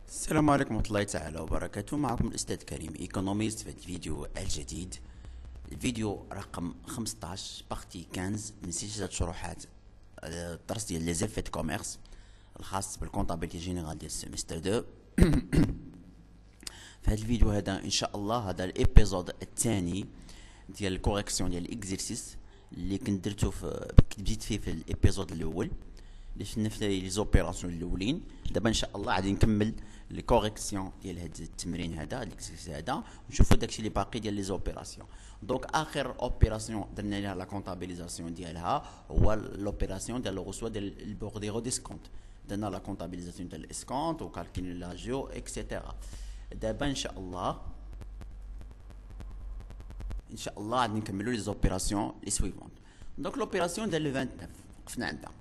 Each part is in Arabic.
السلام عليكم ورحمة الله تعالى وبركاته. معكم الأستاذ كريم ايكونوميست في الفيديو الجديد. الفيديو رقم 15 بارتي 15 من سلسلة شروحات الدرس ديال لي زيفيت كوميرس الخاص بالكونطابيلتي جينيرال ديال السيمستر 2. في هذا الفيديو هذا ان شاء الله هذا الابيزود الثاني ديال الكوريكسيون ديال الاكزرسيس اللي كنت درتو بديت فيه في الابيزود الاول اللي شفنا في لي زوبيراسيون الاولين. دابا ان شاء الله غادي نكمل لي كوريكسيون ديال هذا التمرين هذا الاكزرسيس هذا ونشوفوا داكشي اللي باقي ديال لي زوبيراسيون. دونك اخر اوبيراسيون درنا لها لا كونطابيليزاسيون ديالها هو لوبيراسيون ديال لو غوسوا ديال البورديرو ديسكونت. درنا لا كونطابيليزاسيون ديال الاسكونت وكالكول لاجيو اكسيتيرا. دابا ان شاء الله غادي نكملوا لي زوبيراسيون لي سويفونت. دونك لوبيراسيون ديال لو 29 وقفنا عندها.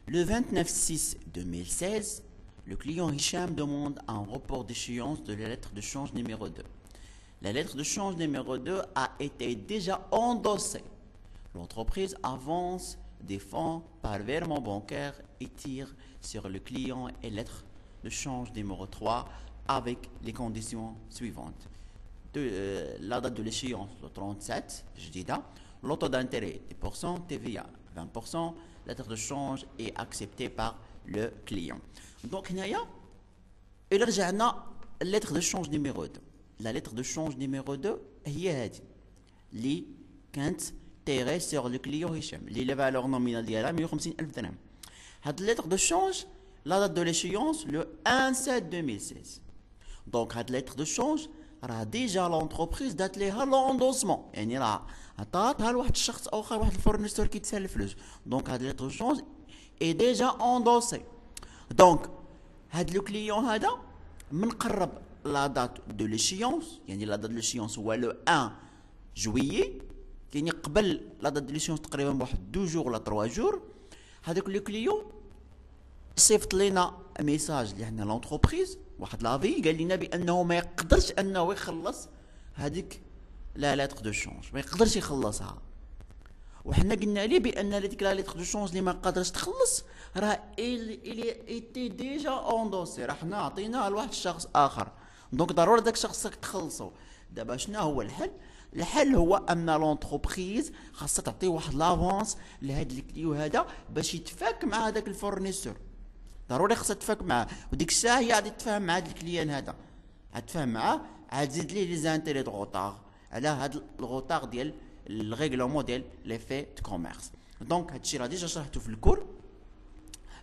Le 29/6/2016, le client Hicham demande un report d'échéance de la lettre de change numéro 2. La lettre de change numéro 2 a été déjà endossée. L'entreprise avance des fonds par virement bancaire et tire sur le client et lettre de change numéro 3 avec les conditions suivantes. La date de l'échéance, le 37, je dis là, le taux d'intérêt 10%, TVA 20%, la lettre de change est acceptée par le client. Donc, il رجعنا la lettre de change numéro 2. La lettre de change numéro 2 هي هذه اللي كانت تيري sur le client هشام اللي la valeur nominale ديالها 150,000 درهم. هاد la lettre de change, la date de l'échéance le 1/7/2016. Donc, هاد la lettre de change راه ديجا لونتربريز دات ليها لوندوسمون، يعني راه عطاتها لواحد الشخص اخر، واحد الفورنيسور كيتسال الفلوس. دونك هاد ليتر شونج اي ديجا اوندوسي. دونك هاد لو كليون هذا من قرب لا دات دو ليشيونس، يعني لا دات دو ليشيونس هو لو 1 جويي، يعني قبل لا دات دو ليشيونس تقريبا بواحد 2 جور ولا 3 جور. هذاك لو كليون صيفط لينا ميساج لحنا لونتربريز واحد لافي قال لنا بانه ما يقدرش انه يخلص هذيك لا لاتر دو شونج، ما يقدرش يخلصها. وحنا قلنا ليه بان هذيك لا لاتر دو شونج اللي ما قادرش تخلص راه ايتي ديجا اوندوسي، راه حنا عطيناها لواحد الشخص اخر. دونك ضروري داك الشخص تخلصو. دابا شنو هو الحل؟ الحل هو ان لونتربريز خاصها تعطي واحد لافونس لهاد الكليو هذا باش يتفاك مع هذاك الفورنيسور. ضروري خاصها تفاك معاه، وديك الساعه هي غادي تفاهم مع هذا الكليان هذا، غتفاهم معاه، غتزيد ليه لي زانتيري دو غوطار على هذا الغوطار ديال الريغلومون ديال لي في دو كوميرس. دونك هادشي راه ديجا شرحته في الكور.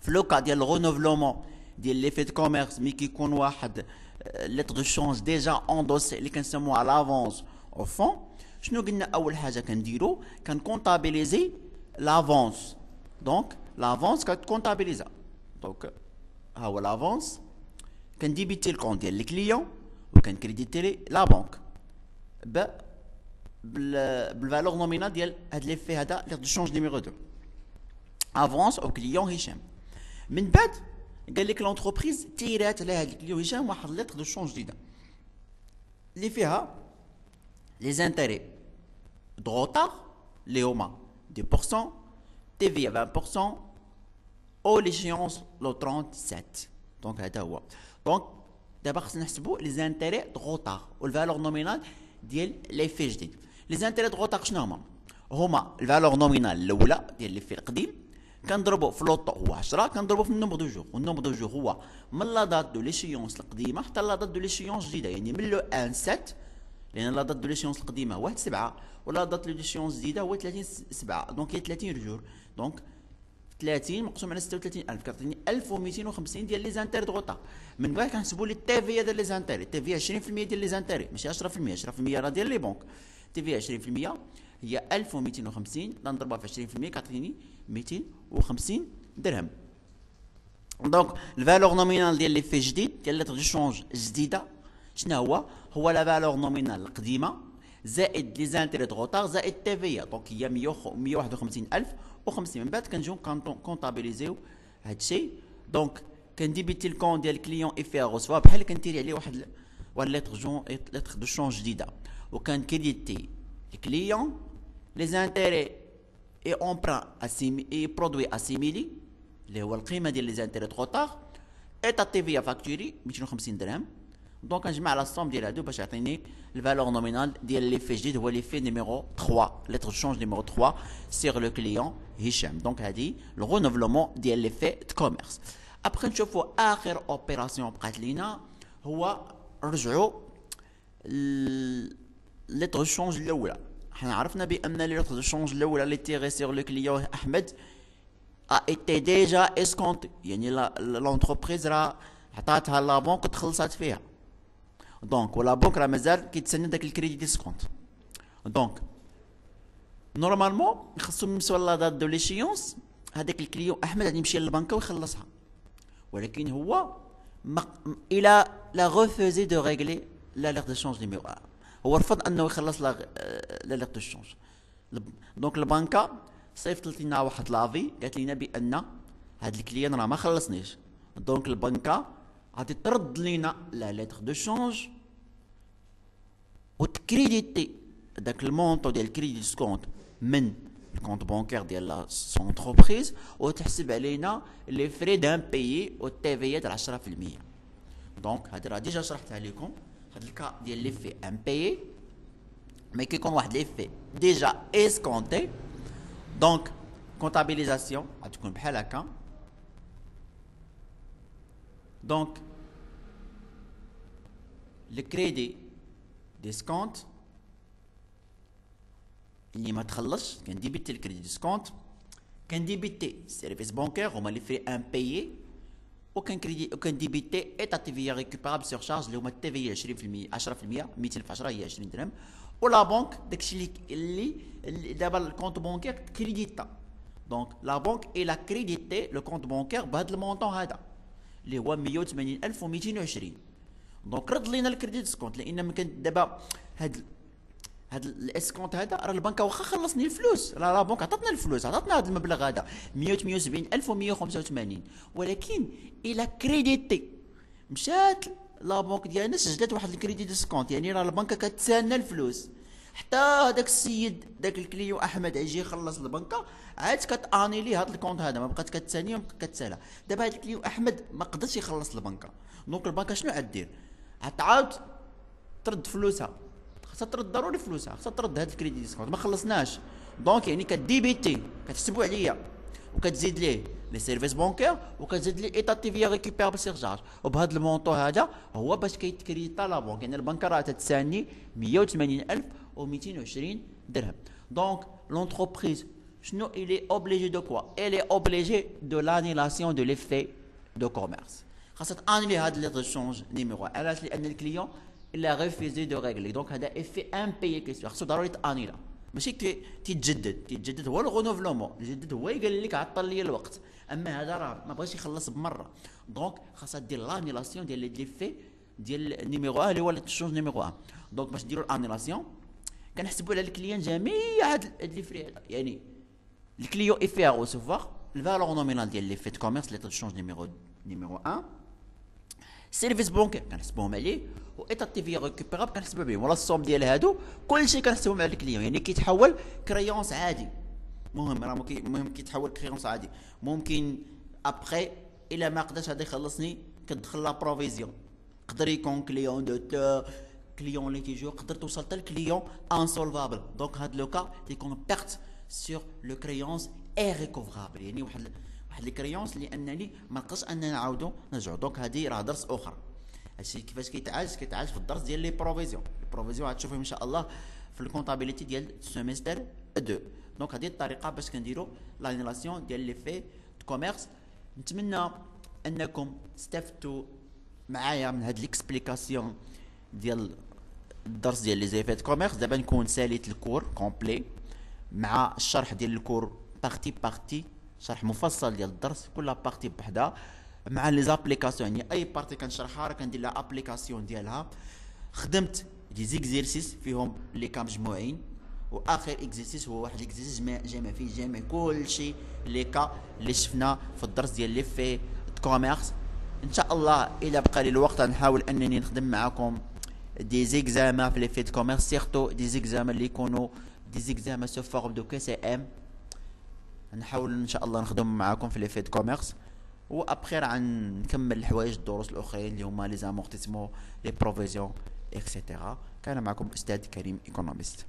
في لوكا ديال الغونوفلومون ديال لي في دو كوميرس مي كيكون واحد لتر دو شونج ديجا اوندوسي اللي كنسموها لافونس او فون. شنو قلنا؟ اول حاجه كنديرو كنكونطابيليزي لافونس. دونك لافونس كتكونطابيليزا. دونك ها هو لافونس، كنديبيتي الكونت ديال الكليون وكنكريديتي لي لا بنك بالفالور نومينال ديال هاد لي في هذا لي دو شونج نيميرو 2 افونس او كليون هشام. من بعد قال لك لونتربريز تيرات على هاد الكليون هشام واحد لتر دو شونج جديده اللي فيها لي زانتيري دو غوطار اللي هما 10%، تي في 20%، او ليشيونس لو 37. دونك هذا هو. دونك دابا خصنا نحسبوا لي زانتيري دو غوطار والفالور نومينال ديال لي في جديد. لي زانتيري دو غوطار شنو هما الفالور نومينال الاولى ديال لي في القديم كنضربوا في لوطو هو 10، كنضربوا في النومبر دو جور، والنومبر دو جور هو من لا دات دو ليشيونس القديمه حتى لا دات دو ليشيونس الجديده، يعني من لو 1 7، لان لا دات دو ليشيونس القديمه 1 7 ولا دات دو ليشيونس الجديده هو 30 7. دونك هي 30 جور. دونك 30 مقسوم على 36,000 كتعطيني 1250 ديال لي زانتيري دو غوطار. من بعد كنحسبوا لي التي في ديال لي زانتيري. التي في 20% ديال لي زانتيري ماشي 10%، 10% راه ديال لي بنك. التي في 20% هي 1250 نضربها في 20% كتعطيني 250 درهم. دونك الفالور نومينال ديال لي في جديد ديال لتر دو شونج جديده شنو هو لا فالور نومينال القديمه زائد لي زانتيري دو غوطار زائد تي في. دونك هي 151,050. من بعد كنجيو كونطابيليزيو هادشي. دونك كنديبيتي الكون ديال الكليون اي فيها غوسوا بحال كنتيري عليه واحد لتر دو شونج جديده، وكنكريديتي الكليون لي زانتيري اي امبران اي برودوي اسيميلي اللي هو القيمه ديال لي زانتيري دو غوطار ايتا تي في فاكتوري 250 درهم. دونك نجمع لا سوم ديال هادو باش يعطيني الفالور نومينال ديال ليفي جديد، هو ليفي نيميرو 3 لتر شونج نيميرو 3 سيغ لو كليون هشام. دونك هادي لو رونوفلومون ديال ليفي دو كوميرس. ابخي نشوفو اخر اوبيراسيون بقات لينا هو رجعوا لتر شونج الاولى. حنا عرفنا بان لتر شونج الاولى اللي تيغي سيغ لو كليون احمد a été déjà escompté، يعني l'entreprise راه عطاتها لا بنك تخلصات فيها. دونك ولا بنك راه مازال كيتسنى داك الكريدي ديسكونت. دونك نورمالمون خصو نمسوا لا دات دو ليشيونس، هذاك الكليون احمد غادي يمشي للبنكه ويخلصها، ولكن هو الى لا غوفوزي دو ريغلي لا ليغ دو شونج نيميرو 1. هو رفض انه يخلص لا ليغ دو شونج. دونك البنكه صيفطت لنا واحد لافي قالت لنا بان هاد الكليان راه ما خلصنيش. دونك البنكه غادي ترد لينا لا ليتر دو شونج وتكريديتي داك المونطو ديال الكريدي ديسكونت من الكونت بانكير ديال لا سون انتربريز، وتحسب علينا لي فري دان بيي و تي في ديال 10%. دونك هادي راه ديجا شرحتها لكم. هاد الكا ديال لي في ان بيي مي كيكون واحد لي في ديجا اسكونتي. دونك كونتابيليزاسيون غتكون بحال هكا. دونك الكريدي ديسكونت اللي ما تخلصش كنديبيتي الكريدي ديسكونت، كنديبيتي سيرفيس بانكير هما اللي في ان بيي، وكنديبيتي ايتا تي في ريكوبيرابل سور شارج اللي هما التي في 20% 10%، 200 في 10 هي 20 درهم. ولا بنك داكشي اللي دابا الكونت بانكير كريديتا. دونك لا بنك الى كريديتي لو كونت بانكير بهذا المونطون هذا اللي هو 180220. دونك رد لينا الكريديت ديسكونت، لان ممكن دابا هاد الاسكونت هذا راه البنكه واخا خلصني الفلوس، راه لا بنك عطاتنا الفلوس، عطاتنا هذا المبلغ هذا 170185، ولكن الى كريديتي مشات لا بنك ديالنا سجلت واحد الكريديت ديسكونت، يعني راه البنكه كتسالنا الفلوس. حتى هذاك السيد داك الكليو احمد يجي يخلص البنكه عاد كتانيلي هذا الكونت هذا، ما بقات كتساني وما كتسالها. دابا هذا الكليو احمد ما قدرش يخلص البنكه. دونك البنكه شنو غدير؟ عتعاود ترد فلوسها، خاصها ترد ضروري فلوسها، خاصها ترد هذا الكريدي ديسكونت ما خلصناش. دونك يعني كديبيتي كتحسبوا عليا وكتزيد ليه لي سيرفيس بانكير وكتزيد ليه ايتا تي في ريكوبيرابل سير شارج، وبهذا المونطو هذا هو باش كيتكريتا لا بنك. يعني البنكه راه تتساني 180220 درهم. دونك لونتربريز شنو الي اوبليجي دو كوا؟ الي اوبليجي دو لانيلاسيون دو ليفي دو كوميرس. خاصها تانيلي هذا لي شونج نيميرو، علاش؟ لان الكليون الا ريفيزي دو ريغلي. دونك هذا افي ان بيي كيسوا، خاصو ضروري تانيلا، ماشي تيتجدد هو الغونوفلومون. الجدد هو يقول لك عطل لي الوقت، اما هذا راه ما بغاش يخلص بمره. دونك خاصها دير لانيلاسيون ديال لي في ديال نيميرو 1 اللي هو الشونج نيميرو 1. دونك باش ديروا الانيلاسيون كنحسبوا على الكليان جميع هاد لي فري هذا، يعني الكليون افي غوسوفوار الفالور نومينال ديال لي في كوميرس لي شونج نيميرو 1، سيرفيس بانكير كنحسبوهم عليه، و ايتا تي في ريكوبيرابل كنحسبوا بهم، ولا الصوم ديال هادو كلشي كنحسبوهم على الكليون. يعني كيتحول كريونس عادي، المهم كيتحول كريونس عادي. ممكن ابخي الا ما قدرش هذا يخلصني كتدخل لا بروفيزيون، يقدر يكون كليون دو كليون اللي تيجيو يقدر توصل حتى الكليون انسولفابل. دونك هاد لو كا تيكون بيرت سور لو كريونس اي ريكوفرابل، يعني واحد لي كريونس اللي انني ما نقدرش اننا نعاودو نرجعو. دونك هذه راه درس اخر. هادشي كيفاش كيتعالج في الدرس ديال لي بروفيزيون. غتشوفوه ان شاء الله في الكونطابيليتي ديال سيمستر 2. دونك هذه الطريقه باش كنديروا لانيلاسيون ديال لي في كوميرس. نتمنى انكم استفدتوا معايا من هاد ليكسبليكاسيون ديال الدرس ديال لي زيفيت كوميرس. دابا نكون ساليت الكور كومبلي مع الشرح ديال الكور بارتي، شرح مفصل ديال الدرس كل بارتي بحدها مع لي زابليكاسيون. يعني اي بارتي كنشرحها راه كندير لها ابليكاسيون ديالها. خدمت دي زيكزيرسيس فيهم لي كا مجموعين، واخر اكزيرسيس هو واحد الاكزيرسيس جامع فيه جامع كلشي لي كا اللي شفنا في الدرس ديال لي في كوميرس. ان شاء الله الا بقى لي الوقت غنحاول انني نخدم معكم دي زيكزامان في لي في كوميرس، سيرتو دي زيكزامان اللي يكونوا دي زيكزامان سو فورم دو كي سي ام. نحاول ان شاء الله نخدم معكم في لي في كوميرس. وابخي راه نكمل الحوايج الدروس الاخرين اللي هما لي زامورتيسمون لي بروفيزيون اكسيتيرا. كان معكم استاذ كريم ايكونوميست.